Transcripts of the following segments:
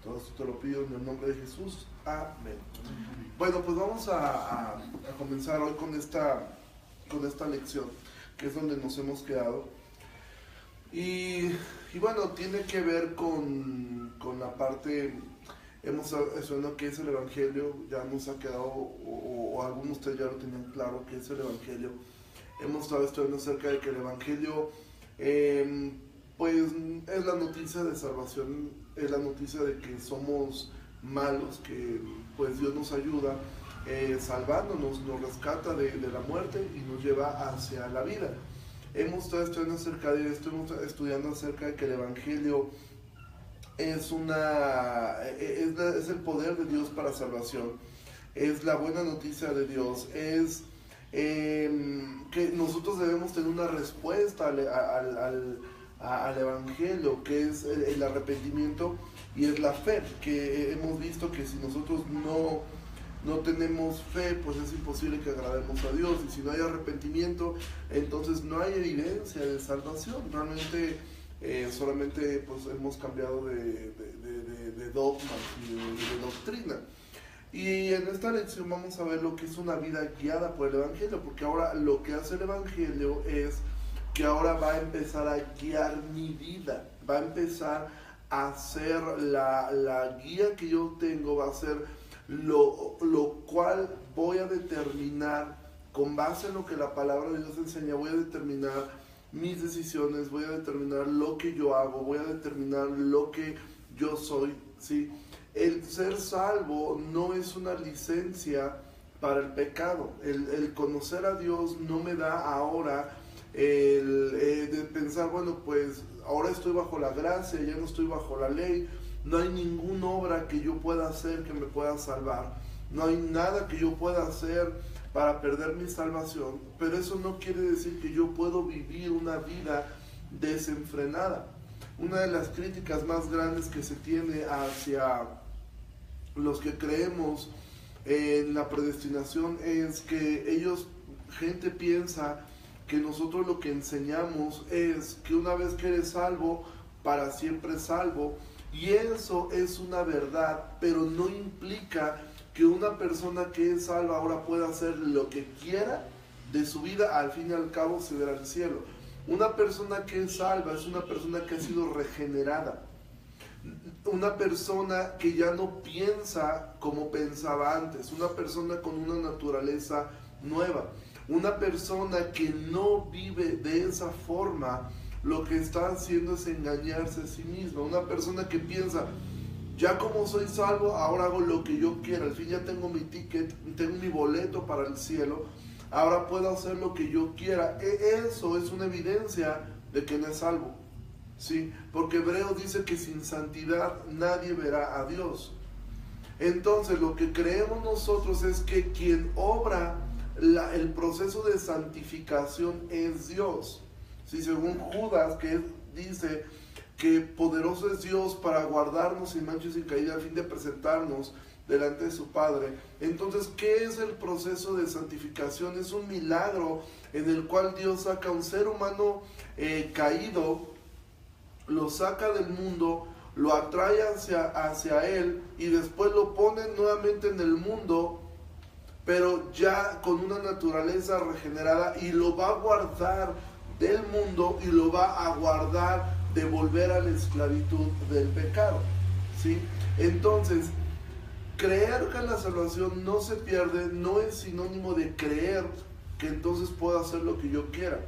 Todo esto te lo pido en el nombre de Jesús. Amén. Bueno, pues vamos a comenzar hoy con esta lección, que es donde nos hemos quedado. Y bueno, tiene que ver con la parte, hemos estudiado qué es el Evangelio, ya nos ha quedado, o algunos de ustedes ya lo tenían claro, qué es el Evangelio. Hemos estado estudiando acerca de que el Evangelio, pues es la noticia de salvación, es la noticia de que somos malos, que pues Dios nos ayuda, salvándonos, nos rescata de la muerte y nos lleva hacia la vida. Hemos estado estudiando acerca de esto, hemos estado estudiando acerca de que el Evangelio es el poder de Dios para salvación, es la buena noticia de Dios, es que nosotros debemos tener una respuesta al Evangelio, que es el arrepentimiento y es la fe, que hemos visto que si nosotros no tenemos fe, pues es imposible que agrademos a Dios, y si no hay arrepentimiento, entonces no hay evidencia de salvación. Realmente solamente pues hemos cambiado de dogmas y de doctrina. Y en esta lección vamos a ver lo que es una vida guiada por el Evangelio, porque ahora lo que hace el Evangelio es que ahora va a empezar a guiar mi vida, va a empezar a ser la guía que yo tengo, va a ser lo cual voy a determinar, con base en lo que la palabra de Dios enseña, voy a determinar mis decisiones, voy a determinar lo que yo hago, voy a determinar lo que yo soy, ¿sí? El ser salvo no es una licencia para el pecado. El conocer a Dios no me da ahora de pensar, bueno, pues ahora estoy bajo la gracia, ya no estoy bajo la ley, no hay ninguna obra que yo pueda hacer que me pueda salvar, no hay nada que yo pueda hacer para perder mi salvación, pero eso no quiere decir que yo puedo vivir una vida desenfrenada. Una de las críticas más grandes que se tiene hacia los que creemos en la predestinación es que gente piensa que nosotros lo que enseñamos es que una vez que eres salvo, para siempre salvo, y eso es una verdad, pero no implica que una persona que es salva ahora pueda hacer lo que quiera de su vida, al fin y al cabo se verá el cielo. Una persona que es salva es una persona que ha sido regenerada, una persona que ya no piensa como pensaba antes, una persona con una naturaleza nueva, una persona que no vive de esa forma. Lo que está haciendo es engañarse a sí misma. Una persona que piensa, ya como soy salvo, ahora hago lo que yo quiera, al fin ya tengo mi ticket, tengo mi boleto para el cielo, ahora puedo hacer lo que yo quiera. Eso es una evidencia de que no es salvo, ¿sí? Porque Hebreos dice que sin santidad nadie verá a Dios. Entonces lo que creemos nosotros es que quien obra el proceso de santificación es Dios. Sí, según Judas, que dice que poderoso es Dios para guardarnos sin mancha y sin caída, a fin de presentarnos delante de su Padre. Entonces, ¿qué es el proceso de santificación? Es un milagro en el cual Dios saca a un ser humano caído, lo saca del mundo, lo atrae hacia Él y después lo pone nuevamente en el mundo, pero ya con una naturaleza regenerada, y lo va a guardar del mundo y lo va a guardar de volver a la esclavitud del pecado, ¿sí? Entonces, creer que la salvación no se pierde no es sinónimo de creer que entonces puedo hacer lo que yo quiera.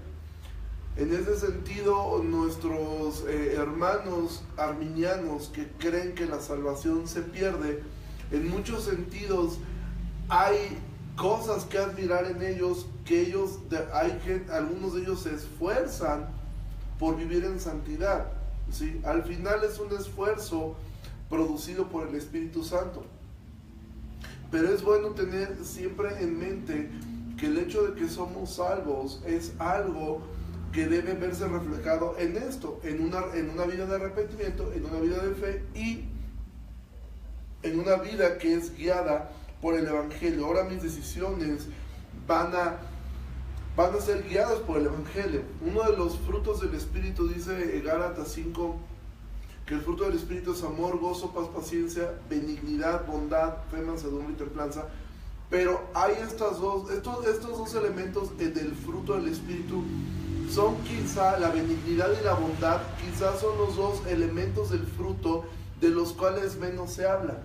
En ese sentido, nuestros hermanos arminianos que creen que la salvación se pierde, en muchos sentidos hay cosas que admirar en ellos, que algunos de ellos se esfuerzan por vivir en santidad, ¿sí? Al final es un esfuerzo producido por el Espíritu Santo, pero es bueno tener siempre en mente que el hecho de que somos salvos es algo que debe verse reflejado en esto, en una vida de arrepentimiento, en una vida de fe y en una vida que es guiada por el Evangelio. Ahora mis decisiones van a ser guiadas por el Evangelio. Uno de los frutos del Espíritu, dice Gálatas 5, que el fruto del Espíritu es amor, gozo, paz, paciencia, benignidad, bondad, fe, mansedumbre y templanza. Pero hay estos dos elementos del fruto del Espíritu, son quizá la benignidad y la bondad, quizás son los dos elementos del fruto de los cuales menos se habla,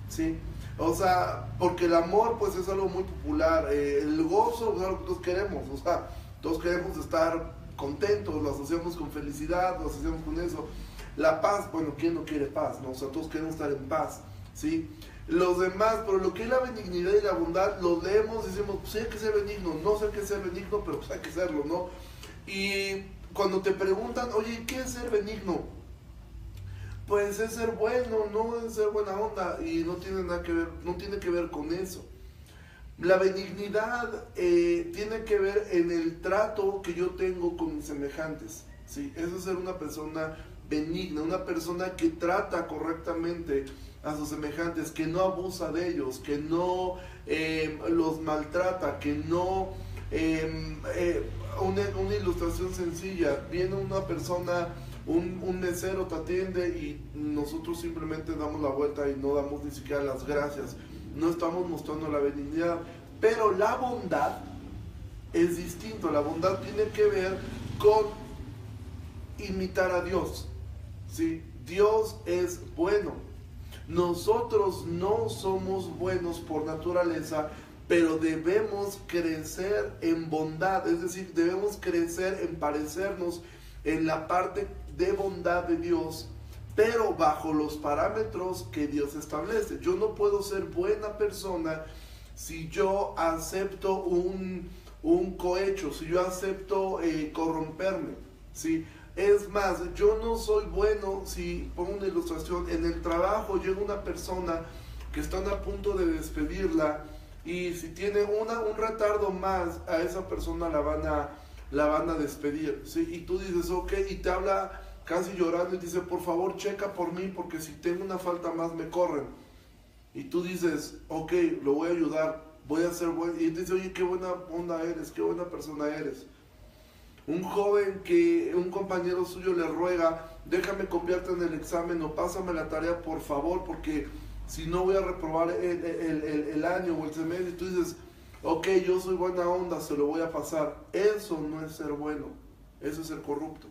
¿sí? O sea, porque el amor pues es algo muy popular, el gozo es algo que todos queremos, o sea, todos queremos estar contentos, lo asociamos con felicidad, lo asociamos con eso. La paz, bueno, ¿quién no quiere paz? ¿No? O sea, todos queremos estar en paz, ¿sí? Los demás, pero lo que es la benignidad y la bondad, lo leemos y decimos, pues hay que ser benigno, no sé qué es ser benigno, pero pues hay que serlo, ¿no? Y cuando te preguntan, oye, ¿qué es ser benigno? Pues es ser bueno, no es ser buena onda, y no tiene nada que ver, no tiene que ver con eso. La benignidad tiene que ver en el trato que yo tengo con mis semejantes, ¿sí? Eso es ser una persona benigna, una persona que trata correctamente a sus semejantes, que no abusa de ellos, que no los maltrata, que no... una ilustración sencilla, viene una persona, un mesero te atiende y nosotros simplemente damos la vuelta y no damos ni siquiera las gracias, no estamos mostrando la benignidad. Pero la bondad es distinto, la bondad tiene que ver con imitar a Dios, ¿sí? Dios es bueno, nosotros no somos buenos por naturaleza, pero debemos crecer en bondad, es decir, debemos crecer en parecernos en la parte de bondad de Dios, pero bajo los parámetros que Dios establece. Yo no puedo ser buena persona si yo acepto un cohecho, si yo acepto corromperme, ¿sí? Es más, yo no soy bueno si, pongo una ilustración, en el trabajo llega una persona que están a punto de despedirla, y si tiene un retardo más, a esa persona la van a despedir, ¿sí? Y tú dices, ok, y te habla casi llorando y dice, por favor, checa por mí, porque si tengo una falta más me corren. Y tú dices, ok, lo voy a ayudar, voy a ser bueno. Y te dice, oye, qué buena onda eres, qué buena persona eres. Un joven que un compañero suyo le ruega, déjame copiarte en el examen o pásame la tarea por favor, porque si no voy a reprobar el año o el semestre. Y tú dices, ok, yo soy buena onda, se lo voy a pasar. Eso no es ser bueno, eso es ser corrupto.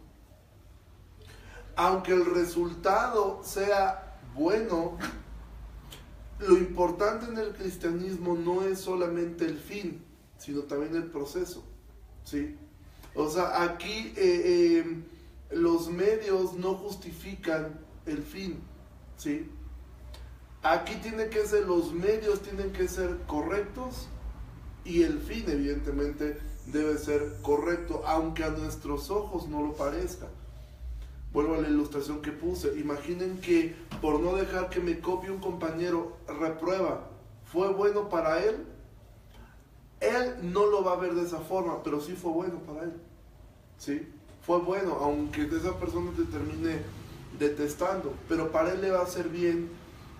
Aunque el resultado sea bueno, lo importante en el cristianismo no es solamente el fin, sino también el proceso, ¿sí? O sea, aquí los medios no justifican el fin, ¿sí? Aquí los medios tienen que ser correctos y el fin evidentemente debe ser correcto, aunque a nuestros ojos no lo parezca. Vuelvo a la ilustración que puse. Imaginen que por no dejar que me copie un compañero reprueba. ¿Fue bueno para él? Él no lo va a ver de esa forma, pero sí fue bueno para él, ¿sí? Fue bueno, aunque esa persona te termine detestando, pero para él le va a hacer bien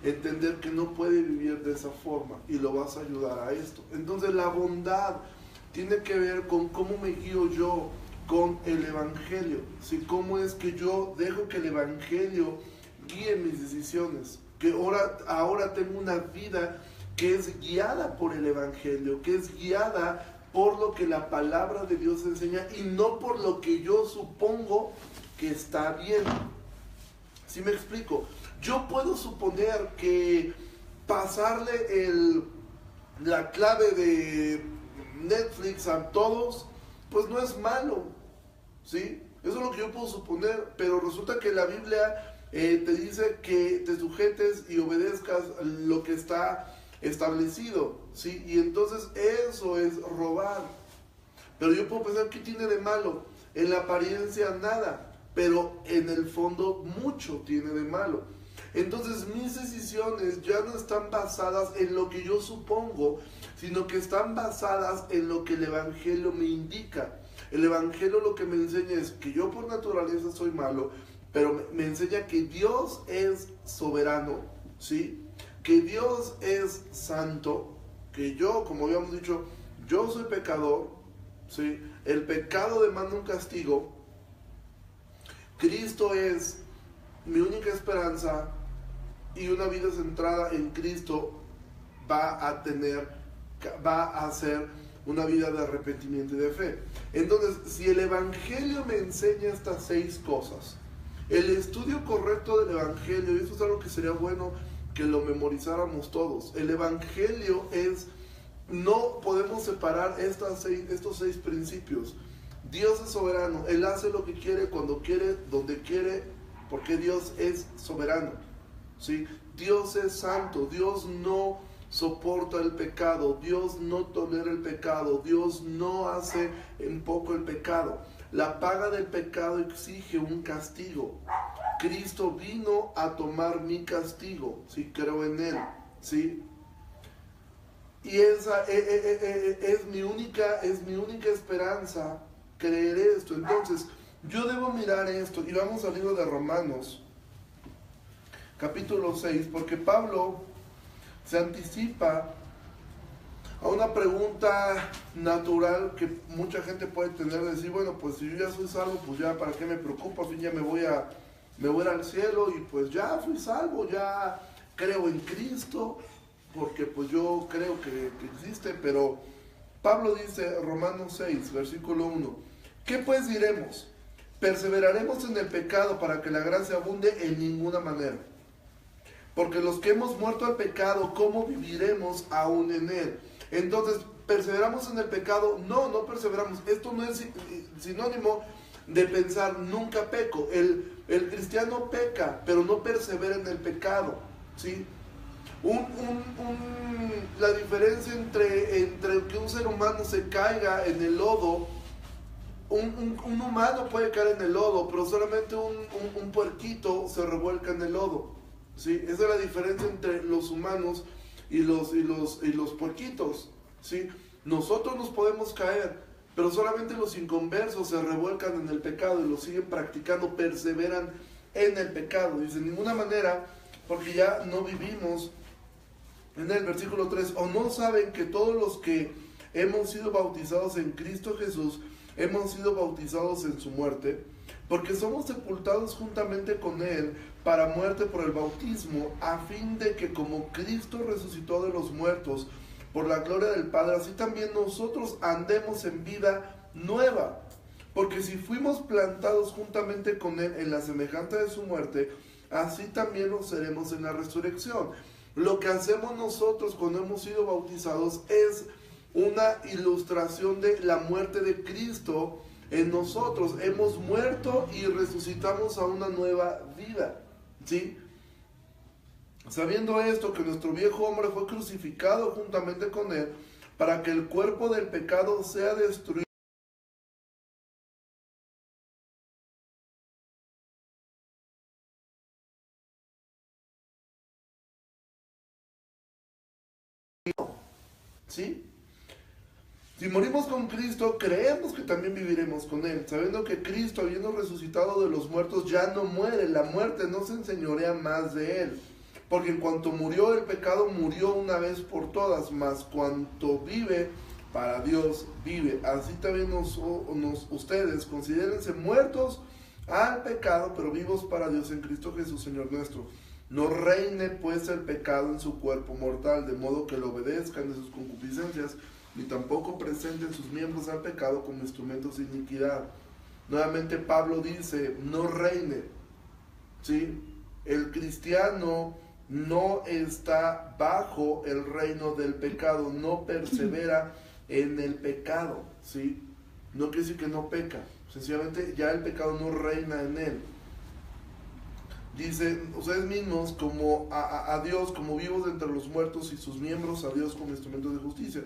entender que no puede vivir de esa forma y lo vas a ayudar a esto. Entonces la bondad tiene que ver con cómo me guío yo con el Evangelio, ¿sí? Cómo es que yo dejo que el Evangelio guíe mis decisiones, que ahora tengo una vida que es guiada por el Evangelio, que es guiada por lo que la palabra de Dios enseña y no por lo que yo supongo que está bien. ¿Sí me explico? Yo puedo suponer que pasarle la clave de Netflix a todos, pues no es malo, ¿sí? Eso es lo que yo puedo suponer, pero resulta que la Biblia te dice que te sujetes y obedezcas lo que está establecido, ¿sí? Y entonces eso es robar. Pero yo puedo pensar, ¿qué tiene de malo? En la apariencia nada, pero en el fondo mucho tiene de malo. Entonces mis decisiones ya no están basadas en lo que yo supongo, sino que están basadas en lo que el Evangelio me indica. El Evangelio lo que me enseña es que yo por naturaleza soy malo, pero me enseña que Dios es soberano, ¿sí? Que Dios es santo, que yo, como habíamos dicho, yo soy pecador, ¿sí? El pecado demanda un castigo. Cristo es mi única esperanza y una vida centrada en Cristo va a ser una vida de arrepentimiento y de fe. Entonces, si el Evangelio me enseña estas 6 cosas, el estudio correcto del Evangelio, y esto es algo que sería bueno que lo memorizáramos todos, el Evangelio es, no podemos separar estos 6 principios. Dios es soberano, Él hace lo que quiere, cuando quiere, donde quiere, porque Dios es soberano, ¿sí? Dios es santo, Dios no soporta el pecado, Dios no tolera el pecado, Dios no hace en poco el pecado. La paga del pecado exige un castigo. Cristo vino a tomar mi castigo, si creo en Él, ¿sí? Y esa es mi única esperanza, creer esto. Entonces, yo debo mirar esto, y vamos al libro de Romanos, capítulo 6, porque Pablo se anticipa a una pregunta natural que mucha gente puede tener, de decir, bueno, pues si yo ya soy salvo, pues ya para qué me preocupo, al fin ya me voy al cielo, y pues ya fui salvo, ya creo en Cristo, porque pues yo creo que existe. Pero Pablo dice, Romanos 6, versículo 1, ¿qué pues diremos? ¿Perseveraremos en el pecado para que la gracia abunde? En ninguna manera. Porque los que hemos muerto al pecado, ¿cómo viviremos aún en él? Entonces, ¿perseveramos en el pecado? No, no perseveramos. Esto no es sinónimo de pensar, nunca peco. El cristiano peca, pero no persevera en el pecado, ¿sí? La diferencia entre que un ser humano se caiga en el lodo, un humano puede caer en el lodo, pero solamente un puerquito se revuelca en el lodo, ¿sí? Esa es la diferencia entre los humanos y los puerquitos, ¿sí? Nosotros nos podemos caer, pero solamente los inconversos se revuelcan en el pecado y lo siguen practicando, perseveran en el pecado. Dice, de ninguna manera, porque ya no vivimos en el versículo 3, ¿o no saben que todos los que hemos sido bautizados en Cristo Jesús, hemos sido bautizados en su muerte? Porque somos sepultados juntamente con Él para muerte por el bautismo, a fin de que como Cristo resucitó de los muertos por la gloria del Padre, así también nosotros andemos en vida nueva. Porque si fuimos plantados juntamente con Él en la semejanza de su muerte, así también lo seremos en la resurrección. Lo que hacemos nosotros cuando hemos sido bautizados es una ilustración de la muerte de Cristo en nosotros. Hemos muerto y resucitamos a una nueva vida, ¿sí? Sabiendo esto, que nuestro viejo hombre fue crucificado juntamente con Él, para que el cuerpo del pecado sea destruido, ¿sí? Si morimos con Cristo, creemos que también viviremos con Él, sabiendo que Cristo, habiendo resucitado de los muertos, ya no muere. La muerte no se enseñorea más de Él. Porque en cuanto murió el pecado, murió una vez por todas, mas cuanto vive, para Dios vive. Así también ustedes considérense muertos al pecado, pero vivos para Dios en Cristo Jesús, Señor nuestro. No reine pues el pecado en su cuerpo mortal, de modo que lo obedezcan de sus concupiscencias, ni tampoco presenten sus miembros al pecado como instrumentos de iniquidad. Nuevamente Pablo dice, no reine, ¿sí? El cristiano no está bajo el reino del pecado, no persevera en el pecado, ¿sí? No quiere decir que no peca, sencillamente ya el pecado no reina en él. Dice, ustedes mismos como a Dios como vivos de entre los muertos, y sus miembros a Dios como instrumentos de justicia.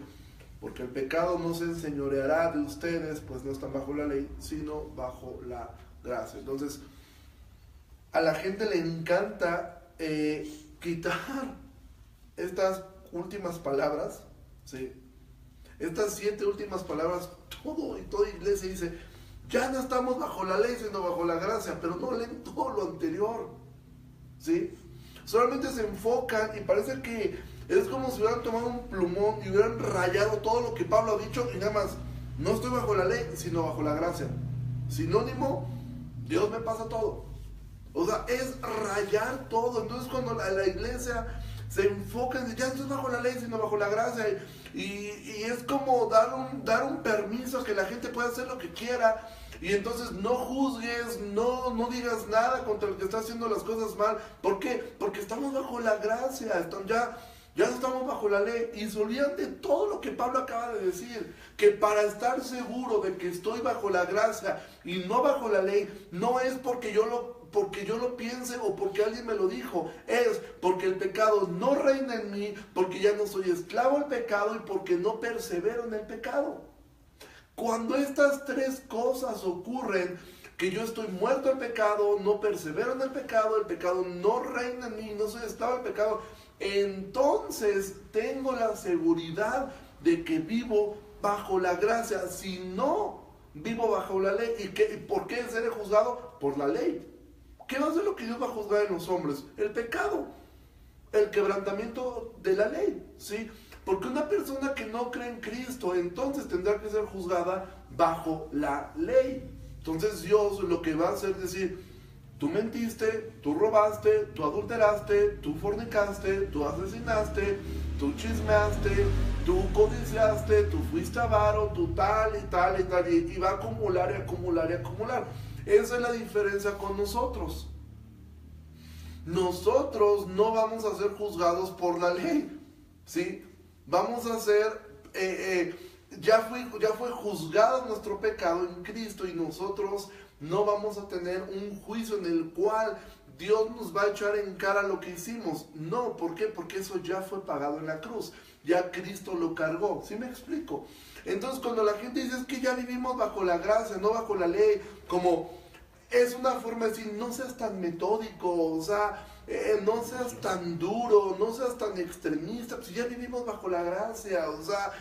Porque el pecado no se enseñoreará de ustedes, pues no están bajo la ley, sino bajo la gracia. Entonces, a la gente le encanta quitar estas últimas palabras, ¿sí? Estas 7 últimas palabras, toda iglesia dice, ya no estamos bajo la ley, sino bajo la gracia, pero no leen todo lo anterior, ¿sí? Solamente se enfocan y parece que es como si hubieran tomado un plumón y hubieran rayado todo lo que Pablo ha dicho y nada más, no estoy bajo la ley, sino bajo la gracia. Sinónimo, Dios me pasa todo. O sea, es rayar todo. Entonces cuando la iglesia se enfoca en, ya no es bajo la ley, sino bajo la gracia, y es como dar un permiso a que la gente pueda hacer lo que quiera, y entonces no juzgues, no digas nada contra el que está haciendo las cosas mal. ¿Por qué? Porque estamos bajo la gracia, ya no estamos bajo la ley, y se olvidan de todo lo que Pablo acaba de decir, que para estar seguro de que estoy bajo la gracia y no bajo la ley, no es porque yo lo piense o porque alguien me lo dijo, es porque el pecado no reina en mí, porque ya no soy esclavo al pecado y porque no persevero en el pecado. Cuando estas tres cosas ocurren, que yo estoy muerto al pecado, no persevero en el pecado no reina en mí, no soy esclavo al pecado, entonces tengo la seguridad de que vivo bajo la gracia. Si no vivo bajo la ley, ¿y por qué seré juzgado? Por la ley. ¿Qué va a ser lo que Dios va a juzgar en los hombres? El pecado, el quebrantamiento de la ley, ¿sí? Porque una persona que no cree en Cristo, entonces tendrá que ser juzgada bajo la ley. Entonces Dios lo que va a hacer es decir, tú mentiste, tú robaste, tú adulteraste, tú fornicaste, tú asesinaste, tú chismeaste, tú codiciaste, tú fuiste avaro, tú tal y tal y tal, y va a acumular y acumular y acumular. Esa es la diferencia con nosotros. Nosotros no vamos a ser juzgados por la ley, ¿sí? Vamos a ser, ya fue juzgado nuestro pecado en Cristo, y nosotros no vamos a tener un juicio en el cual Dios nos va a echar en cara lo que hicimos. No, ¿por qué? Porque eso ya fue pagado en la cruz. Ya Cristo lo cargó. ¿Sí me explico? Entonces cuando la gente dice es que ya vivimos bajo la gracia, no bajo la ley, como es una forma de decir, no seas tan metódico, o sea, no seas tan duro, no seas tan extremista, pues ya vivimos bajo la gracia, o sea,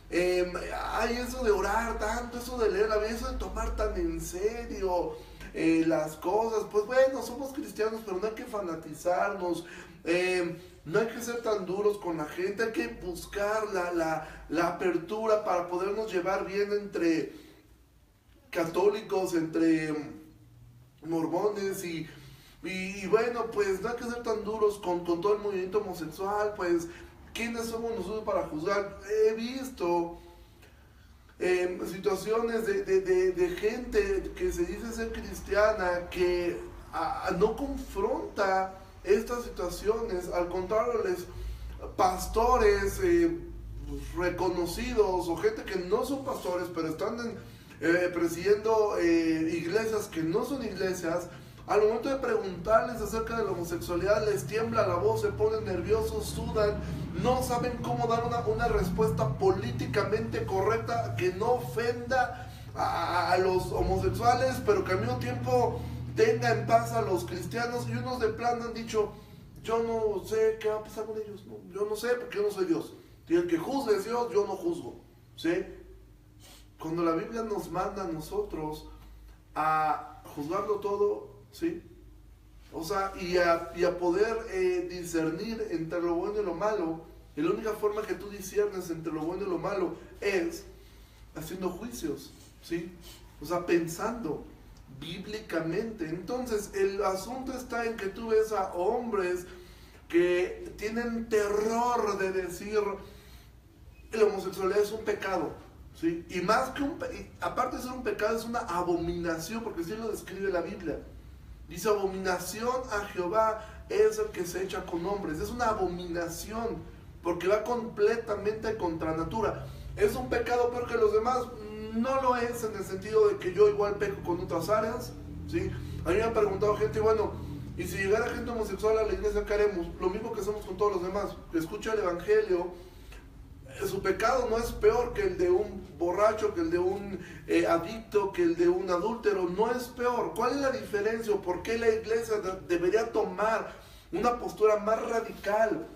hay eso de orar tanto, eso de leer la Biblia, eso de tomar tan en serio las cosas. Pues bueno, somos cristianos, pero no hay que fanatizarnos, no hay que ser tan duros con la gente, hay que buscar la apertura para podernos llevar bien entre católicos, entre mormones, y bueno, pues no hay que ser tan duros con todo el movimiento homosexual. Pues ¿quiénes somos nosotros para juzgar? He visto situaciones de gente que se dice ser cristiana que no confronta estas situaciones, al contrario, pastores reconocidos o gente que no son pastores pero están presidiendo iglesias que no son iglesias, al momento de preguntarles acerca de la homosexualidad les tiembla la voz, se ponen nerviosos, sudan, no saben cómo dar una respuesta políticamente correcta que no ofenda a los homosexuales, pero que al mismo tiempo tenga en paz a los cristianos. Y unos de plano han dicho, yo no sé qué va a pasar con ellos, no, yo no sé porque yo no soy Dios, y el que juzgue es Dios, yo no juzgo, ¿sí? Cuando la Biblia nos manda a nosotros a juzgarlo todo, ¿sí? O sea, y a poder discernir entre lo bueno y lo malo, y la única forma que tú disiernes entre lo bueno y lo malo es haciendo juicios, ¿sí? O sea, pensando bíblicamente. Entonces, el asunto está en que tú ves a hombres que tienen terror de decir la homosexualidad es un pecado, ¿sí? Y más que aparte de ser un pecado, es una abominación, porque así lo describe la Biblia. Dice, abominación a Jehová es el que se echa con hombres. Es una abominación, porque va completamente contra natura. ¿Es un pecado peor que los demás? No lo es, en el sentido de que yo igual peco con otras áreas, ¿sí? A mí me han preguntado gente, bueno, y si llegara gente homosexual a la iglesia, ¿qué haremos? Lo mismo que hacemos con todos los demás. Escucha el evangelio. Su pecado no es peor que el de un borracho, que el de un adicto, que el de un adúltero. No es peor. ¿Cuál es la diferencia? ¿O por qué la iglesia debería tomar una postura más radical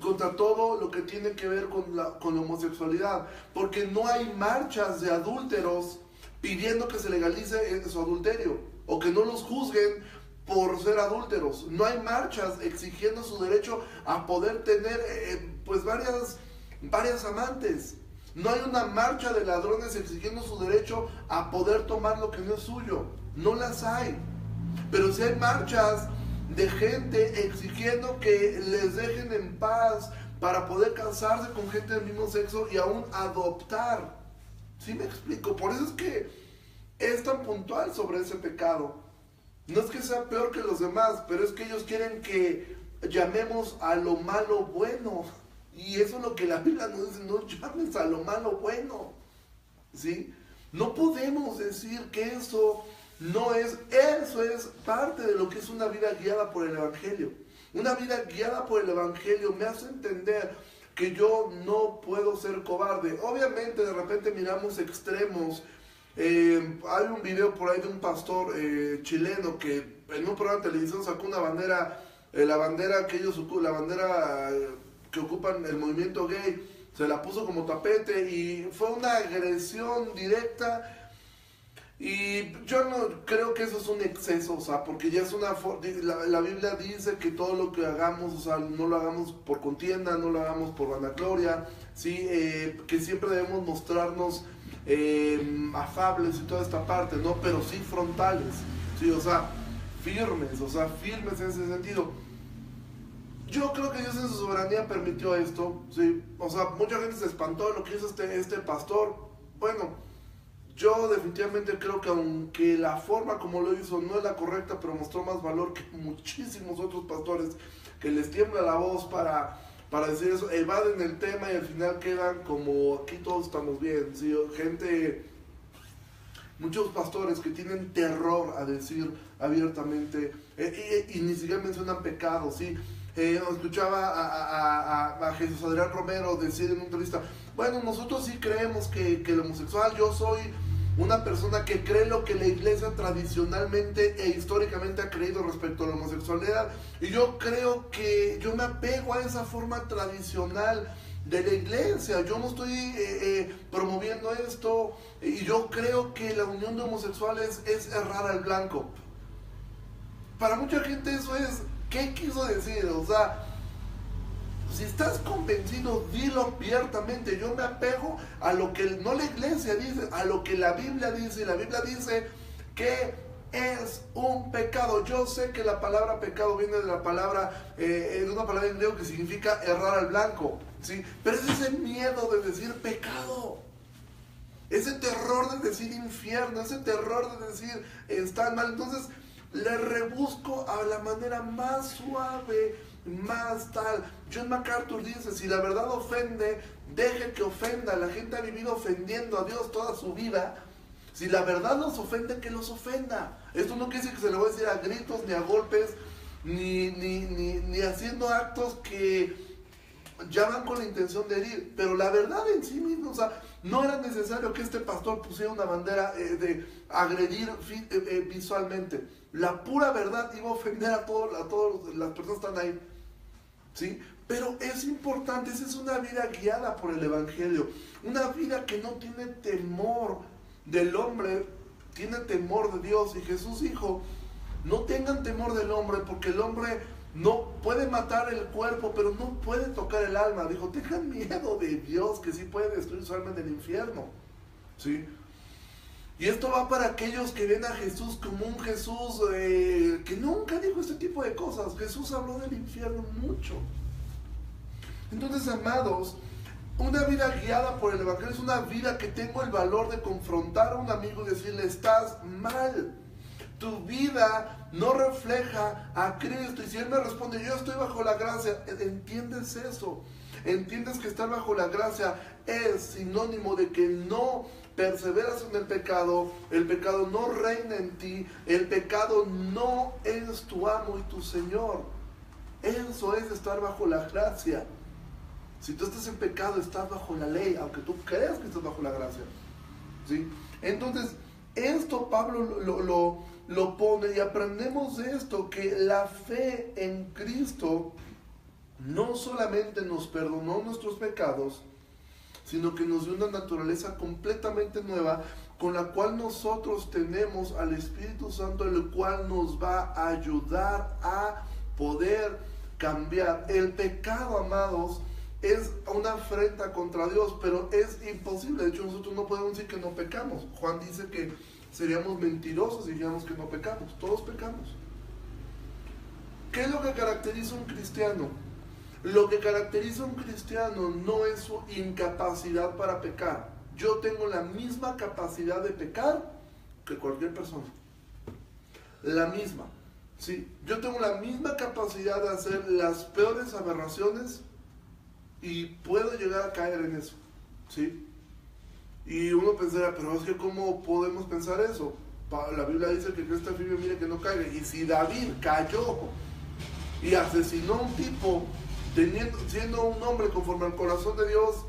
contra todo lo que tiene que ver con la homosexualidad? Porque no hay marchas de adúlteros pidiendo que se legalice su adulterio, o que no los juzguen por ser adúlteros. No hay marchas exigiendo su derecho a poder tener pues varias amantes. No hay una marcha de ladrones exigiendo su derecho a poder tomar lo que no es suyo. No las hay. Pero si hay marchas de gente exigiendo que les dejen en paz para poder casarse con gente del mismo sexo y aún adoptar. ¿Sí me explico? Por eso es que es tan puntual sobre ese pecado. No es que sea peor que los demás, pero es que ellos quieren que llamemos a lo malo bueno. Y eso es lo que la Biblia nos dice, no llames a lo malo bueno. ¿Sí? No podemos decir que eso no es, eso es parte de lo que es una vida guiada por el Evangelio. Una vida guiada por el Evangelio me hace entender que yo no puedo ser cobarde. Obviamente de repente miramos extremos. Hay un video por ahí de un pastor chileno que en un programa de televisión sacó una bandera, la bandera que ellos la bandera que ocupan el movimiento gay, se la puso como tapete y fue una agresión directa. Y yo no creo que eso es un exceso, o sea, porque ya es la Biblia dice que todo lo que hagamos, o sea, no lo hagamos por contienda, no lo hagamos por vanagloria, ¿sí? Que siempre debemos mostrarnos afables y toda esta parte, ¿no? Pero sí frontales, ¿sí? O sea, firmes en ese sentido. Yo creo que Dios en su soberanía permitió esto, ¿sí? O sea, mucha gente se espantó de lo que hizo este pastor. Bueno, yo definitivamente creo que aunque la forma como lo hizo no es la correcta, pero mostró más valor que muchísimos otros pastores que les tiembla la voz para decir eso, evaden el tema y al final quedan como aquí todos estamos bien, ¿sí? Muchos pastores que tienen terror a decir abiertamente y ni siquiera mencionan pecado, ¿sí? Escuchaba a Jesús Adrián Romero decir en una entrevista, bueno, nosotros sí creemos que el homosexual, yo soy una persona que cree lo que la iglesia tradicionalmente e históricamente ha creído respecto a la homosexualidad, y yo creo que yo me apego a esa forma tradicional de la iglesia, yo no estoy promoviendo esto, y yo creo que la unión de homosexuales es errar al blanco. Para mucha gente eso es, ¿qué quiso decir? O sea, si estás convencido, dilo abiertamente. Yo me apego a lo que no la iglesia dice, a lo que la Biblia dice. Y la Biblia dice que es un pecado. Yo sé que la palabra pecado viene de la palabra, de una palabra en griego que significa errar al blanco, ¿sí? Pero es ese miedo de decir pecado. Ese terror de decir infierno, ese terror de decir está mal. Entonces le rebusco a la manera más suave, más tal. John MacArthur dice, si la verdad ofende, deje que ofenda. La gente ha vivido ofendiendo a Dios toda su vida. Si la verdad los ofende, que los ofenda. Esto no quiere decir que se le va a decir a gritos, ni a golpes, ni haciendo actos que llaman con la intención de herir. Pero la verdad en sí misma, o sea, no era necesario que este pastor pusiera una bandera de agredir visualmente. La pura verdad iba a ofender a todas las personas que están ahí, ¿sí? Pero es importante, esa es una vida guiada por el Evangelio, una vida que no tiene temor del hombre, tiene temor de Dios. Y Jesús dijo, no tengan temor del hombre, porque el hombre no puede matar el cuerpo, pero no puede tocar el alma. Dijo, tengan miedo de Dios, que sí puede destruir su alma en el infierno, ¿sí? Y esto va para aquellos que ven a Jesús como un Jesús que nunca dijo este tipo de cosas. Jesús habló del infierno mucho. Entonces, amados, una vida guiada por el Evangelio es una vida que tengo el valor de confrontar a un amigo y decirle, estás mal. Tu vida no refleja a Cristo. Y si Él me responde, yo estoy bajo la gracia, ¿entiendes eso? ¿Entiendes que estar bajo la gracia es sinónimo de que no perseveras en el pecado no reina en ti, el pecado no es tu amo y tu Señor? Eso es estar bajo la gracia. Si tú estás en pecado, estás bajo la ley, aunque tú creas que estás bajo la gracia, ¿sí? Entonces, esto Pablo lo pone, y aprendemos de esto, que la fe en Cristo no solamente nos perdonó nuestros pecados, sino que nos dio una naturaleza completamente nueva, con la cual nosotros tenemos al Espíritu Santo, el cual nos va a ayudar a poder cambiar. El pecado, amados, es una afrenta contra Dios, pero es imposible. De hecho, nosotros no podemos decir que no pecamos. Juan dice que seríamos mentirosos si dijéramos que no pecamos. Todos pecamos. ¿Qué es lo que caracteriza a un cristiano? Lo que caracteriza a un cristiano no es su incapacidad para pecar. Yo tengo la misma capacidad de pecar que cualquier persona. La misma. ¿Sí? Yo tengo la misma capacidad de hacer las peores aberraciones y puedo llegar a caer en eso. ¿Sí? Y uno pensará, pero es que ¿cómo podemos pensar eso? La Biblia dice que Cristo firme, mire que no caiga. Y si David cayó y asesinó a un tipo siendo un hombre conforme al corazón de Dios,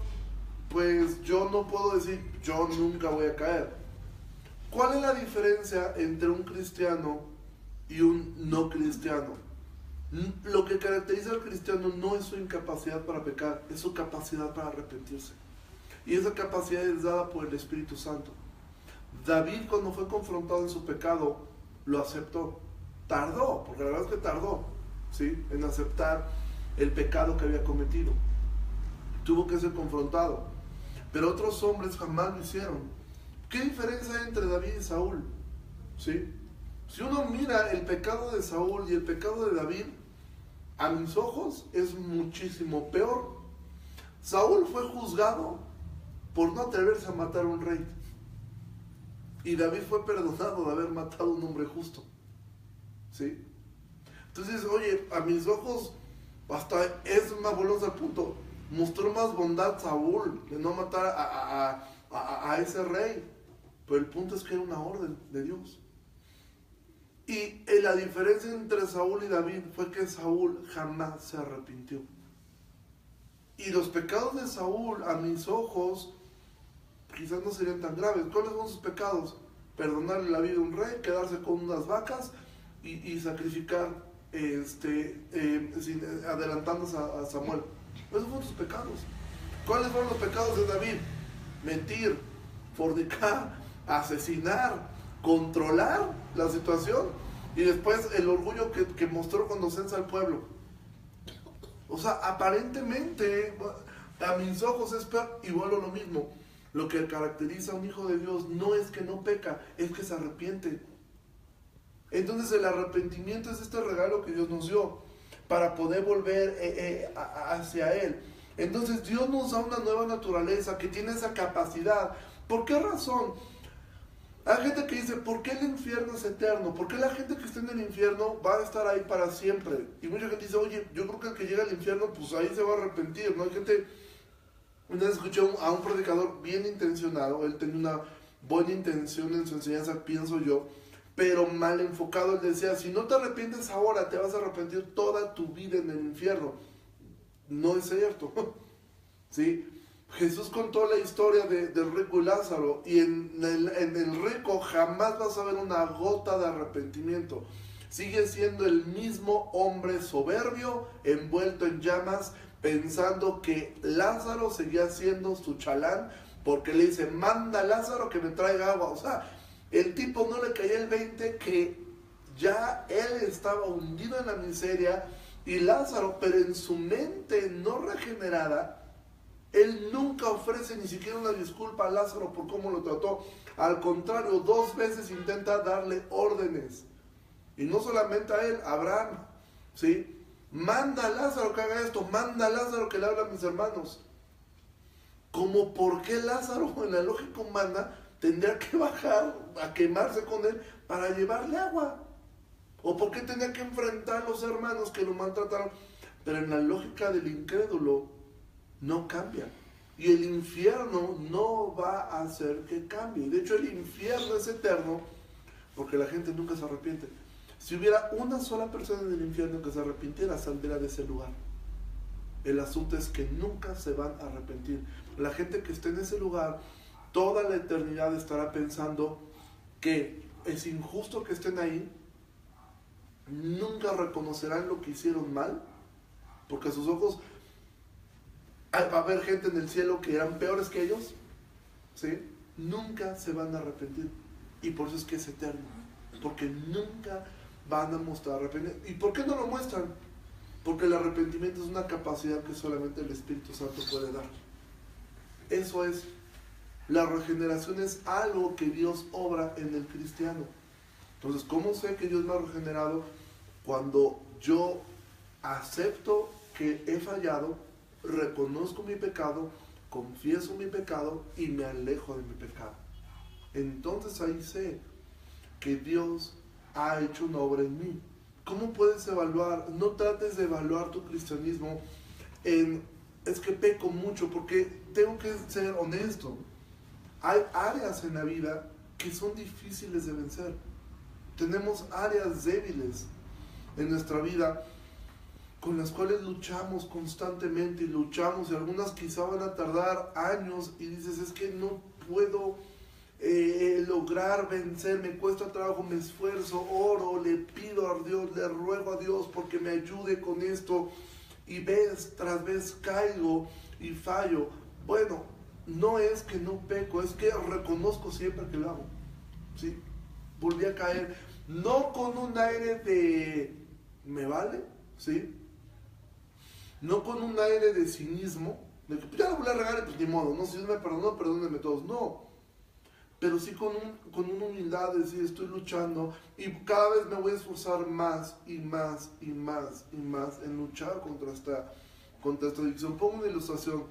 pues yo no puedo decir, yo nunca voy a caer. ¿Cuál es la diferencia entre un cristiano y un no cristiano? Lo que caracteriza al cristiano no es su incapacidad para pecar, es su capacidad para arrepentirse. Y esa capacidad es dada por el Espíritu Santo. David, cuando fue confrontado en su pecado, lo aceptó. Tardó, porque la verdad es que tardó, ¿sí?, en aceptar el pecado que había cometido. Tuvo que ser confrontado. Pero otros hombres jamás lo hicieron. ¿Qué diferencia hay entre David y Saúl? ¿Sí? Si uno mira el pecado de Saúl y el pecado de David, a mis ojos es muchísimo peor. Saúl fue juzgado por no atreverse a matar a un rey. Y David fue perdonado de haber matado a un hombre justo. ¿Sí? Entonces, oye, a mis ojos hasta es más boloso al punto. Mostró más bondad Saúl de no matar a ese rey. Pero el punto es que era una orden de Dios. Y la diferencia entre Saúl y David fue que Saúl jamás se arrepintió. Y los pecados de Saúl, a mis ojos, quizás no serían tan graves. ¿Cuáles son sus pecados? Perdonarle la vida a un rey, quedarse con unas vacas y sacrificar adelantándose a Samuel. Esos fueron sus pecados. ¿Cuáles fueron los pecados de David? Mentir, fornicar, asesinar, controlar la situación y después el orgullo que mostró cuando censa al pueblo. O sea, aparentemente a mis ojos es peor. Igual o lo mismo. Lo que caracteriza a un hijo de Dios no es que no peca, es que se arrepiente. Entonces el arrepentimiento es este regalo que Dios nos dio para poder volver hacia Él. Entonces Dios nos da una nueva naturaleza que tiene esa capacidad. ¿Por qué razón? Hay gente que dice, ¿por qué el infierno es eterno? ¿Por qué la gente que está en el infierno va a estar ahí para siempre? Y mucha gente dice, oye, yo creo que el que llega al infierno, pues ahí se va a arrepentir, ¿no? Hay gente, una vez escuché a un predicador bien intencionado, él tenía una buena intención en su enseñanza, pienso yo, pero mal enfocado. Él decía, si no te arrepientes ahora, te vas a arrepentir toda tu vida en el infierno. No es cierto, ¿sí? Jesús contó la historia del rico y Lázaro, y en el rico jamás vas a ver una gota de arrepentimiento. Sigue siendo el mismo hombre soberbio, envuelto en llamas, pensando que Lázaro seguía siendo su chalán, porque le dice, manda a Lázaro que me traiga agua. O sea, el tipo no le caía el 20 que ya él estaba hundido en la miseria, y Lázaro, pero en su mente no regenerada, él nunca ofrece ni siquiera una disculpa a Lázaro por cómo lo trató. Al contrario, 2 veces intenta darle órdenes. Y no solamente a él, a Abraham, ¿sí? Manda a Lázaro que haga esto, manda a Lázaro que le hable a mis hermanos. Como por qué Lázaro, en la lógica humana, tendría que bajar a quemarse con él para llevarle agua. O por qué tenía que enfrentar a los hermanos que lo maltrataron. Pero en la lógica del incrédulo, no cambia. Y el infierno no va a hacer que cambie. De hecho, el infierno es eterno porque la gente nunca se arrepiente. Si hubiera una sola persona en el infierno que se arrepintiera, saldría de ese lugar. El asunto es que nunca se van a arrepentir. La gente que esté en ese lugar, toda la eternidad estará pensando que es injusto que estén ahí. Nunca reconocerán lo que hicieron mal, porque a sus ojos va a haber gente en el cielo que eran peores que ellos, ¿sí? Nunca se van a arrepentir. Y por eso es que es eterno, porque nunca van a mostrar arrepentimiento. ¿Y por qué no lo muestran? Porque el arrepentimiento es una capacidad que solamente el Espíritu Santo puede dar. Eso es. La regeneración es algo que Dios obra en el cristiano. Entonces, ¿cómo sé que Dios me ha regenerado? Cuando yo acepto que he fallado, reconozco mi pecado, confieso mi pecado y me alejo de mi pecado. Entonces ahí sé que Dios ha hecho una obra en mí. ¿Cómo puedes evaluar? No trates de evaluar tu cristianismo en, es que peco mucho, porque tengo que ser honesto. Hay áreas en la vida que son difíciles de vencer. Tenemos áreas débiles en nuestra vida con las cuales luchamos constantemente y luchamos, y algunas quizá van a tardar años y dices, es que no puedo lograr vencer, me cuesta trabajo, me esfuerzo, oro, le pido a Dios, le ruego a Dios porque me ayude con esto, y vez tras vez caigo y fallo. Bueno, no es que no peco, es que reconozco siempre que lo hago, ¿sí? Volví a caer, no con un aire de me vale, ¿sí? No con un aire de cinismo, de que pues ya lo voy a regar y pues ni modo, no, si Dios me perdonó, perdónenme todos, no. Pero sí con una humildad de decir, estoy luchando y cada vez me voy a esforzar más y más y más y más en luchar contra esta adicción. Pongo una ilustración.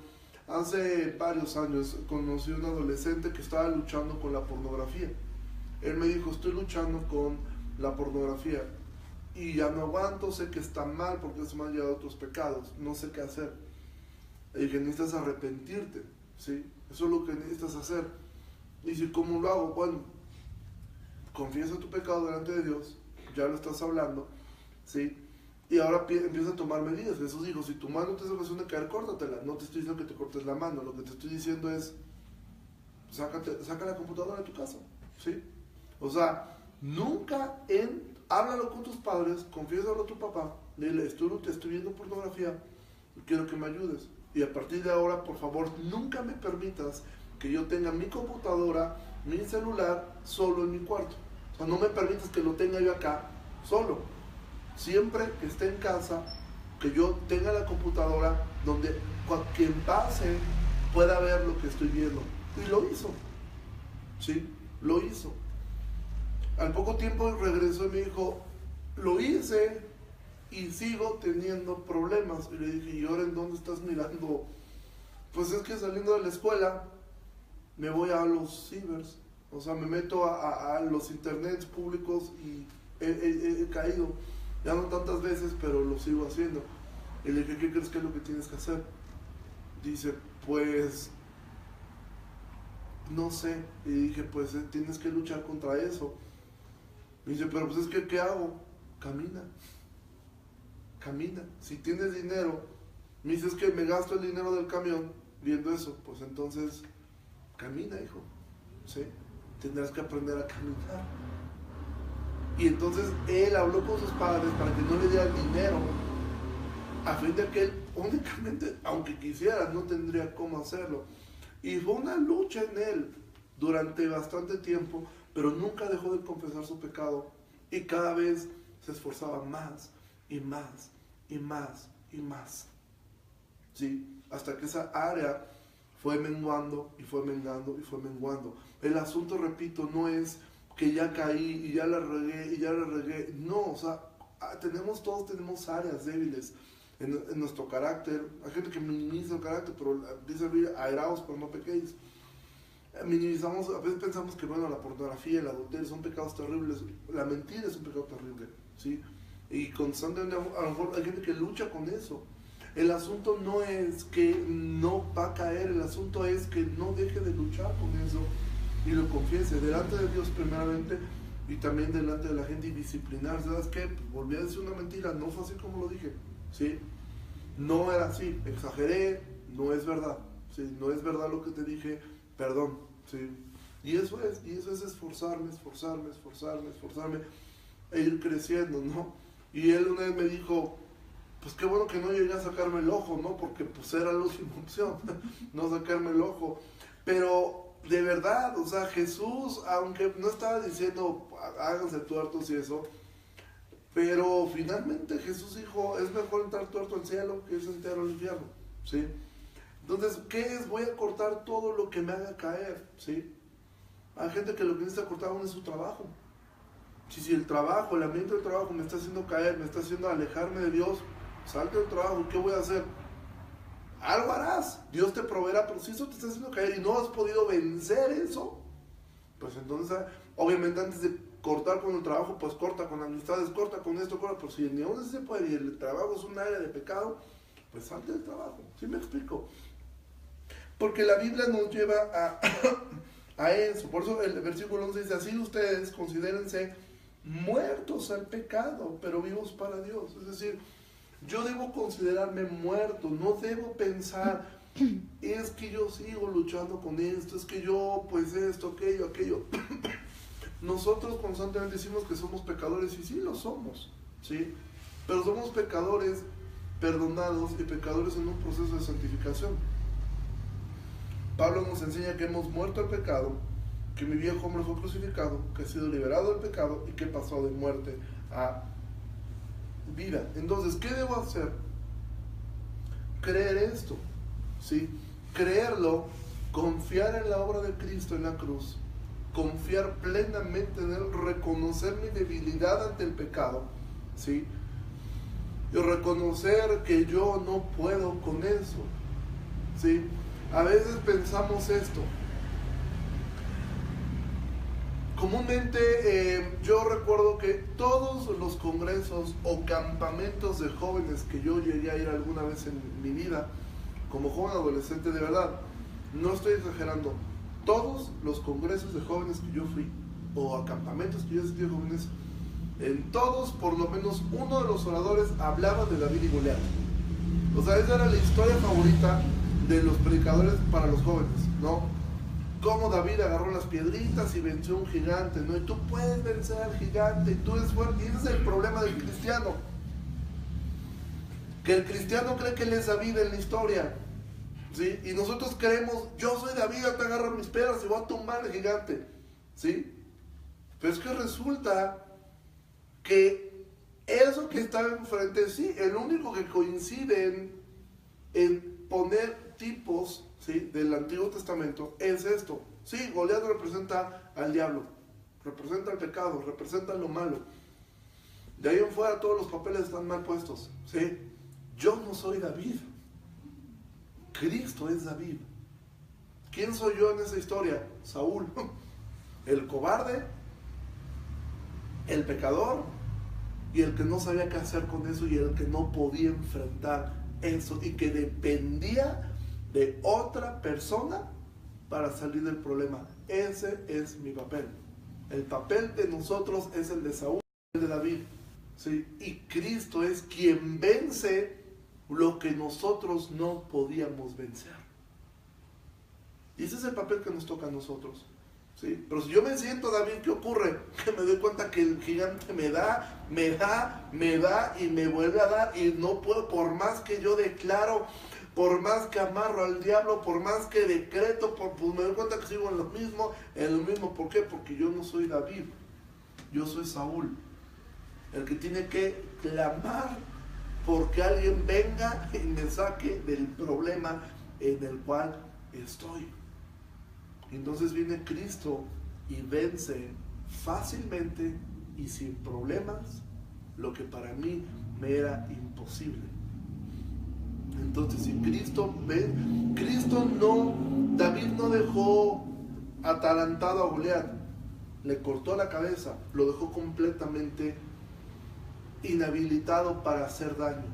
Hace varios años conocí a un adolescente que estaba luchando con la pornografía. Él me dijo, estoy luchando con la pornografía y ya no aguanto, sé que está mal porque eso me han llevado a otros pecados, no sé qué hacer. Y que necesitas arrepentirte, ¿sí? Eso es lo que necesitas hacer. Y si, ¿cómo lo hago? Bueno, confiesa tu pecado delante de Dios, ya lo estás hablando, ¿sí? Y ahora empieza a tomar medidas. Jesús dijo, si tu mano te hace ocasión de caer, córtatela. No te estoy diciendo que te cortes la mano, lo que te estoy diciendo es, saca la computadora de tu casa, ¿sí? O sea, nunca háblalo con tus padres, confiésalo a tu papá, dile, te estoy viendo pornografía, quiero que me ayudes. Y a partir de ahora, por favor, nunca me permitas que yo tenga mi computadora, mi celular, solo en mi cuarto. O sea, no me permitas que lo tenga yo acá, solo. Siempre que esté en casa, que yo tenga la computadora donde quien pase pueda ver lo que estoy viendo. Y lo hizo, ¿sí? Lo hizo. Al poco tiempo regresó y me dijo, lo hice y sigo teniendo problemas. Y le dije, ¿y ahora en dónde estás mirando? Pues es que saliendo de la escuela me voy a los cibers, o sea, me meto a los internets públicos y he caído, ya no tantas veces, pero lo sigo haciendo. Y le dije, ¿qué crees que es lo que tienes que hacer? Dice, pues, no sé. Y dije, pues tienes que luchar contra eso. Me dice, pero pues es que, ¿qué hago? Camina. Si tienes dinero, me dice, es que me gasto el dinero del camión viendo eso. Pues entonces, camina, hijo, ¿sí? Tendrás que aprender a caminar. Y entonces él habló con sus padres para que no le dieran dinero, a fin de que él únicamente, aunque quisiera, no tendría cómo hacerlo. Y fue una lucha en él durante bastante tiempo, pero nunca dejó de confesar su pecado y cada vez se esforzaba más y más y más y más, ¿sí? Hasta que esa área fue menguando y fue menguando y fue menguando. El asunto, repito, no es que ya caí y ya la regué, no, o sea, todos tenemos áreas débiles en nuestro carácter. Hay gente que minimiza el carácter, pero dice, airaos pero no pequéis. Minimizamos, a veces pensamos que bueno, la pornografía, el adulterio son pecados terribles, la mentira es un pecado terrible, ¿sí? Y constantemente, a lo mejor hay gente que lucha con eso. El asunto no es que no va a caer, el asunto es que no deje de luchar con eso y lo confiese delante de Dios primeramente y también delante de la gente, y disciplinarse. ¿Sabes qué? Volví a decir una mentira, no fue así como lo dije, ¿sí? No era así, exageré, no es verdad, ¿sí? No es verdad lo que te dije, perdón, ¿sí? Y eso es esforzarme, e ir creciendo, ¿no? Y él una vez me dijo, pues qué bueno que no llegué a sacarme el ojo, ¿no? Porque pues era la última opción, no sacarme el ojo. Pero de verdad, o sea, Jesús, aunque no estaba diciendo háganse tuertos y eso, pero finalmente Jesús dijo, es mejor entrar tuerto al cielo que irse entero al infierno, ¿sí? Entonces, ¿qué es? Voy a cortar todo lo que me haga caer, ¿sí? Hay gente que lo que necesita cortar aún es su trabajo. Si el trabajo, el ambiente del trabajo me está haciendo caer, me está haciendo alejarme de Dios, salte del trabajo, ¿qué voy a hacer? Algo harás, Dios te proveerá, pero si eso te está haciendo caer y no has podido vencer eso, pues entonces, obviamente antes de cortar con el trabajo, pues corta con amistades, corta con esto, corta, pero si ni aún así se puede y el trabajo es un área de pecado, pues salte del trabajo, ¿sí me explico? Porque la Biblia nos lleva a eso, por eso el versículo 11 dice, así ustedes considérense muertos al pecado, pero vivos para Dios, es decir, yo debo considerarme muerto, no debo pensar, es que yo sigo luchando con esto, es que yo, pues esto, aquello. Nosotros constantemente decimos que somos pecadores, y sí lo somos, ¿sí? Pero somos pecadores perdonados y pecadores en un proceso de santificación. Pablo nos enseña que hemos muerto al pecado, que mi viejo hombre fue crucificado, que he sido liberado del pecado y que pasó de muerte a vida. Entonces, ¿qué debo hacer? Creer esto, ¿sí? Creerlo, confiar en la obra de Cristo en la cruz, confiar plenamente en Él, reconocer mi debilidad ante el pecado, ¿sí? Y reconocer que yo no puedo con eso, ¿sí? A veces pensamos esto. Comúnmente yo recuerdo que todos los congresos o campamentos de jóvenes que yo llegué a ir alguna vez en mi vida, como joven adolescente, de verdad, no estoy exagerando, todos los congresos de jóvenes que yo fui, o a campamentos que yo asistí de jóvenes, en todos por lo menos uno de los oradores hablaba de David y Goliat. O sea, esa era la historia favorita de los predicadores para los jóvenes, ¿no? Cómo David agarró las piedritas y venció a un gigante, ¿no? Y tú puedes vencer al gigante, y tú eres fuerte. Y ese es el problema del cristiano. Que el cristiano cree que él es David en la historia, ¿sí? Y nosotros creemos, yo soy David, te agarro mis piedras y voy a tumbar al gigante, ¿sí? Pero es que resulta que eso que está enfrente, sí, el único que coincide en poner tipos, ¿sí?, del Antiguo Testamento es esto. Sí, Goliat representa al diablo, representa el pecado, representa lo malo. De ahí en fuera todos los papeles están mal puestos, ¿sí? Yo no soy David, Cristo es David. ¿Quién soy yo en esa historia? Saúl, el cobarde, el pecador y el que no sabía qué hacer con eso y el que no podía enfrentar eso y que dependía de otra persona para salir del problema. Ese es mi papel. El papel de nosotros es el de Saúl, el de David, ¿sí? Y Cristo es quien vence lo que nosotros no podíamos vencer. Y ese es el papel que nos toca a nosotros, ¿sí? Pero si yo me siento David, ¿qué ocurre? Que me doy cuenta que el gigante me da y me vuelve a dar y no puedo, por más que yo declaro, por más que amarro al diablo, por más que decreto, pues me doy cuenta que sigo en lo mismo. ¿Por qué? Porque yo no soy David, yo soy Saúl, el que tiene que clamar porque alguien venga y me saque del problema en el cual estoy. Entonces viene Cristo y vence fácilmente y sin problemas lo que para mí me era imposible. Entonces, si David no dejó atalantado a Goliat, le cortó la cabeza, lo dejó completamente inhabilitado para hacer daño.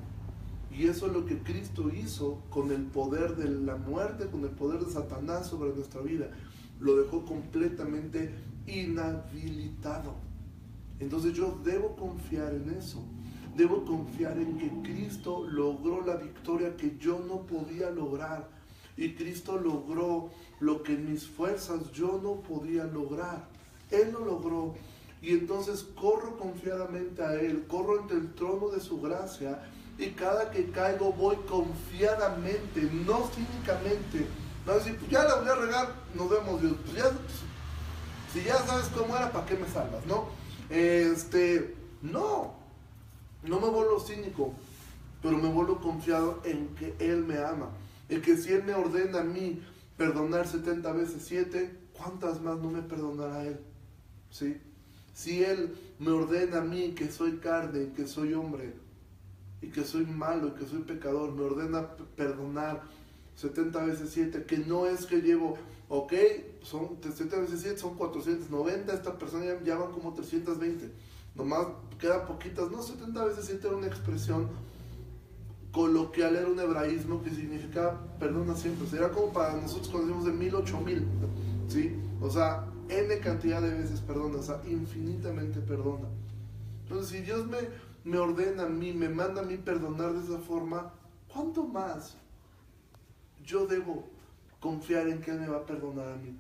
Y eso es lo que Cristo hizo con el poder de la muerte, con el poder de Satanás sobre nuestra vida. Lo dejó completamente inhabilitado. Entonces yo debo confiar en eso. Debo confiar en que Cristo logró la victoria que yo no podía lograr. Y Cristo logró lo que en mis fuerzas yo no podía lograr. Él lo logró. Y entonces corro confiadamente a Él, corro ante el trono de su gracia. Y cada que caigo voy confiadamente, no cínicamente. No decir, pues ya la voy a regar, nos vemos Dios. Pues ya, si ya sabes cómo era, ¿para qué me salvas? No me vuelvo cínico, pero me vuelvo confiado en que Él me ama, Y que si Él me ordena a mí perdonar 70 veces 7, ¿cuántas más no me perdonará Él? ¿Sí? Si Él me ordena a mí, que soy carne, que soy hombre, y que soy malo, y que soy pecador, me ordena perdonar 70 veces 7, que no es que llevo, ok, son 70 veces 7, son 490, esta persona ya van como 320, nomás quedan poquitas, no, 70 veces 7 era una expresión coloquial, era un hebraísmo que significa perdona siempre, o sea, era como para nosotros cuando decimos de 1000, 8000, ¿sí? O sea, N cantidad de veces perdona, o sea, infinitamente perdona. Entonces, si Dios me ordena a mí, me manda a mí perdonar de esa forma, ¿cuánto más yo debo confiar en que Él me va a perdonar a mí?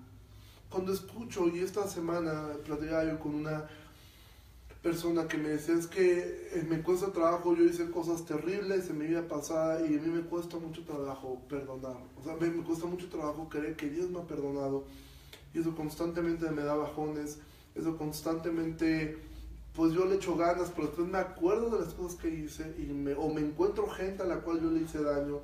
Cuando escucho, y esta semana platicaba yo con una persona que me decía, es que me cuesta trabajo, yo hice cosas terribles en mi vida pasada y a mí me cuesta mucho trabajo perdonar, o sea, me cuesta mucho trabajo creer que Dios me ha perdonado, y eso constantemente me da bajones, eso constantemente, pues yo le echo ganas, pero después me acuerdo de las cosas que hice, o me encuentro gente a la cual yo le hice daño,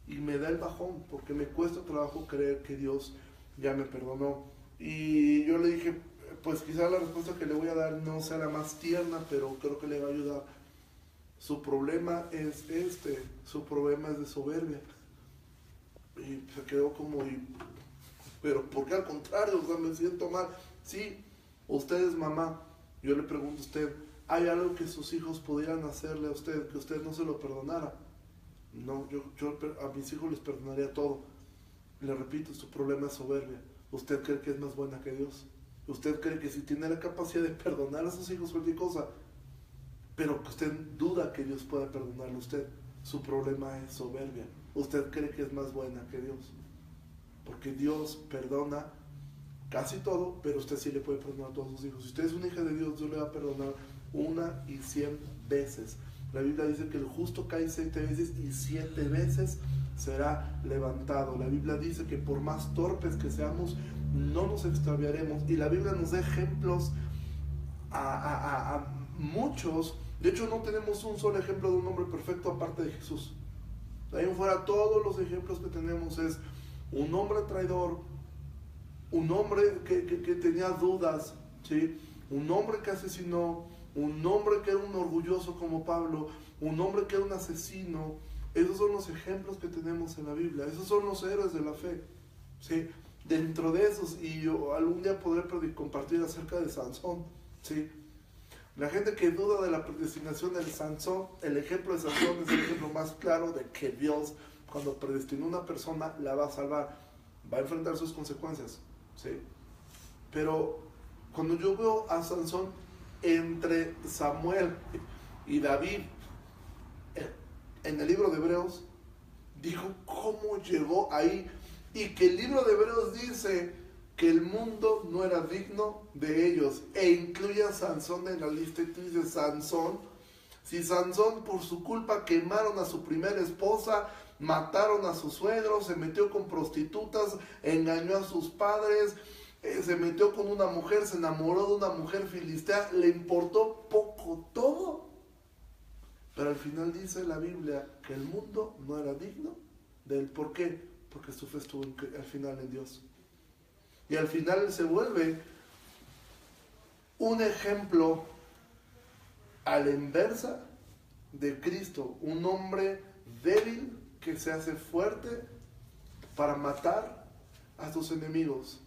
y me da el bajón, porque me cuesta trabajo creer que Dios ya me perdonó. Y yo le dije, pues quizá la respuesta que le voy a dar no sea la más tierna, pero creo que le va a ayudar. Su problema es su problema es de soberbia. Y se quedó como, pero ¿por qué al contrario? O sea, me siento mal. Sí, usted es mamá. Yo le pregunto a usted, ¿hay algo que sus hijos pudieran hacerle a usted que usted no se lo perdonara? No, yo a mis hijos les perdonaría todo. Le repito, su problema es soberbia. Usted cree que es más buena que Dios. Usted cree que si tiene la capacidad de perdonar a sus hijos cualquier cosa, pero que usted duda que Dios pueda perdonarle a usted. Su problema es soberbia. Usted cree que es más buena que Dios. Porque Dios perdona casi todo, pero usted sí le puede perdonar a todos sus hijos. Si usted es una hija de Dios, Dios le va a perdonar 100 veces. La Biblia dice que el justo cae 7 veces y 7 veces será levantado. La Biblia dice que por más torpes que seamos, no nos extraviaremos. Y la Biblia nos da ejemplos a muchos. De hecho, no tenemos un solo ejemplo de un hombre perfecto aparte de Jesús. De ahí en fuera, todos los ejemplos que tenemos es un hombre traidor, un hombre que tenía dudas, ¿sí? Un hombre que asesinó, un hombre que era un orgulloso como Pablo, un hombre que era un asesino. Esos son los ejemplos que tenemos en la Biblia, esos son los héroes de la fe, ¿sí? Dentro de esos, y yo algún día podré compartir acerca de Sansón, ¿sí? La gente que duda de la predestinación de Sansón, el ejemplo de Sansón es el ejemplo más claro de que Dios, cuando predestinó a una persona, la va a salvar, va a enfrentar sus consecuencias, ¿sí? Pero cuando yo veo a Sansón entre Samuel y David en el libro de Hebreos, digo, ¿cómo llegó ahí? Y que el libro de Hebreos dice que el mundo no era digno de ellos, e incluye a Sansón en la lista. Y tú dices, Sansón, si Sansón por su culpa quemaron a su primera esposa, mataron a su suegro, se metió con prostitutas, engañó a sus padres, se metió con una mujer, se enamoró de una mujer filistea, le importó poco todo. Pero al final dice la Biblia que el mundo no era digno de él. ¿Por qué? Porque su fe estuvo al final en Dios. Y al final se vuelve un ejemplo a la inversa de Cristo. Un hombre débil que se hace fuerte para matar a sus enemigos.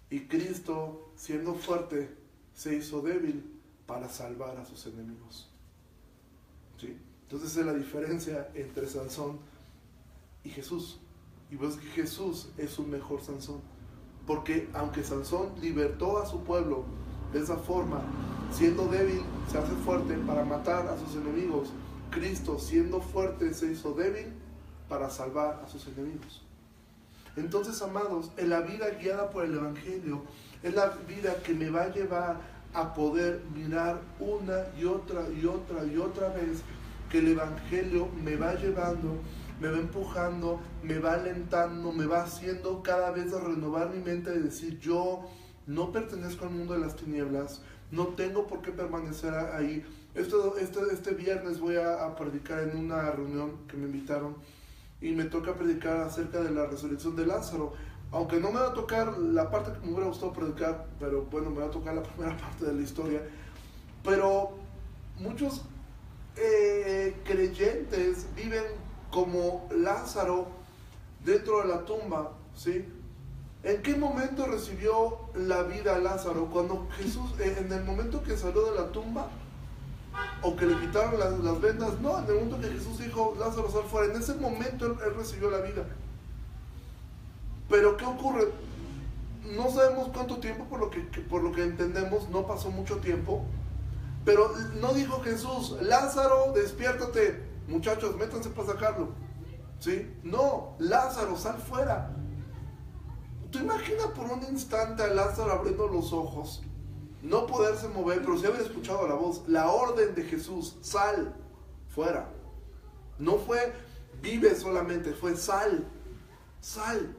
Y Cristo, siendo fuerte, se hizo débil para salvar a sus enemigos. ¿Sí? Entonces es la diferencia entre Sansón y Jesús. Y pues que Jesús es un mejor Sansón. Porque aunque Sansón libertó a su pueblo de esa forma, siendo débil, se hace fuerte para matar a sus enemigos. Cristo, siendo fuerte, se hizo débil para salvar a sus enemigos. Entonces, amados, en la vida guiada por el Evangelio, es la vida que me va a llevar a poder mirar una y otra y otra y otra vez que el Evangelio me va llevando, me va empujando, me va alentando, me va haciendo cada vez a renovar mi mente, de decir, yo no pertenezco al mundo de las tinieblas, no tengo por qué permanecer ahí. Este viernes voy a predicar en una reunión que me invitaron, y me toca predicar acerca de la resurrección de Lázaro. Aunque no me va a tocar la parte que me hubiera gustado predicar, pero bueno, me va a tocar la primera parte de la historia. Pero muchos creyentes viven como Lázaro dentro de la tumba, ¿sí? ¿En qué momento recibió la vida Lázaro? Cuando Jesús, en el momento que salió de la tumba, o que le quitaron las vendas. No, en el momento que Jesús dijo, Lázaro, sal fuera, en ese momento él recibió la vida. Pero ¿qué ocurre? No sabemos cuánto tiempo, por lo que entendemos, no pasó mucho tiempo. Pero no dijo Jesús, Lázaro, despiértate, muchachos, métanse para sacarlo, ¿sí? No, Lázaro, sal fuera. ¿Tú imaginas por un instante a Lázaro abriendo los ojos, no poderse mover, pero si había escuchado la voz, la orden de Jesús, sal fuera? No fue vive solamente, fue sal, sal.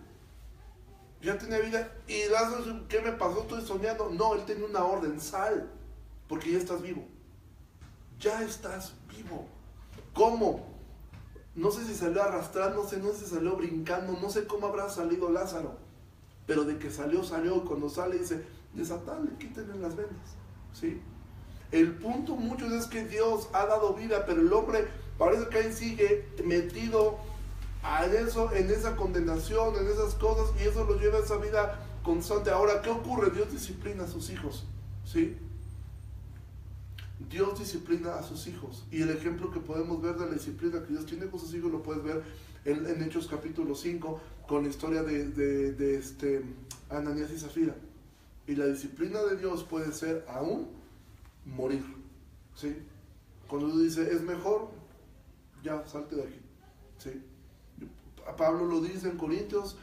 Ya tenía vida. Y Lázaro, ¿qué me pasó? Estoy soñando. No, él tenía una orden, sal, porque ya estás vivo. Ya estás vivo. ¿Cómo? No sé si salió arrastrándose, no sé si salió brincando, no sé cómo habrá salido Lázaro. Pero de que salió, salió. Y cuando sale dice, desatadle, quítenle las vendas, ¿sí? El punto muchos es que Dios ha dado vida, pero el hombre parece que ahí sigue metido a eso, en esa condenación, en esas cosas, y eso lo lleva a esa vida constante. Ahora, ¿qué ocurre? Dios disciplina a sus hijos, ¿sí? Dios disciplina a sus hijos, y el ejemplo que podemos ver de la disciplina que Dios tiene con sus hijos lo puedes ver en Hechos capítulo 5, con la historia de Ananías y Zafira. Y la disciplina de Dios puede ser aún morir, ¿sí? Cuando Dios dice, es mejor, ya, salte de aquí, ¿sí? Pablo lo dice en Corintios,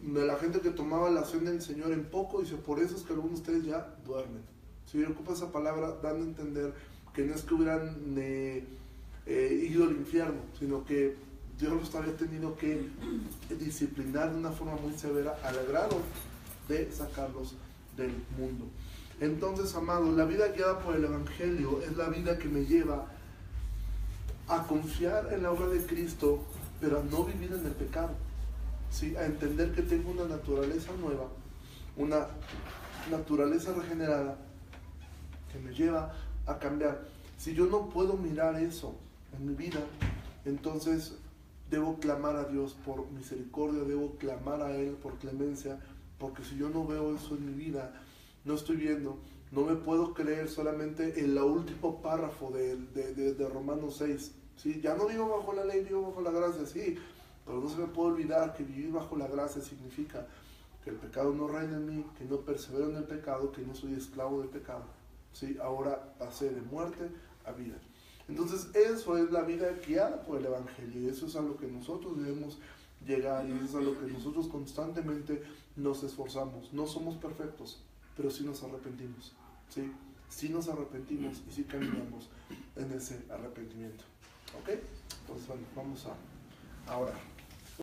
de la gente que tomaba la cena del Señor en poco, dice, por eso es que algunos de ustedes ya duermen. Si ocupa esa palabra, dando a entender que no es que hubieran ido al infierno, sino que Dios los había tenido que disciplinar de una forma muy severa, al grado de sacarlos del mundo. Entonces, amados, la vida guiada por el Evangelio es la vida que me lleva a confiar en la obra de Cristo, pero a no vivir en el pecado, ¿sí? A entender que tengo una naturaleza nueva, una naturaleza regenerada que me lleva a cambiar. Si yo no puedo mirar eso en mi vida, entonces debo clamar a Dios por misericordia, debo clamar a Él por clemencia, porque si yo no veo eso en mi vida, no estoy viendo, no me puedo creer solamente en el último párrafo de Romanos 6, ¿sí? Ya no vivo bajo la ley, vivo bajo la gracia, sí, pero no se me puede olvidar que vivir bajo la gracia significa que el pecado no reina en mí, que no persevero en el pecado, que no soy esclavo del pecado, ¿sí? Ahora pasé de muerte a vida. Entonces eso es la vida guiada por el Evangelio, y eso es a lo que nosotros debemos llegar, y eso es a lo que nosotros constantemente nos esforzamos. No somos perfectos, pero sí nos arrepentimos, ¿sí? Sí nos arrepentimos y sí caminamos en ese arrepentimiento, ¿ok? Entonces, bueno, vamos a orar.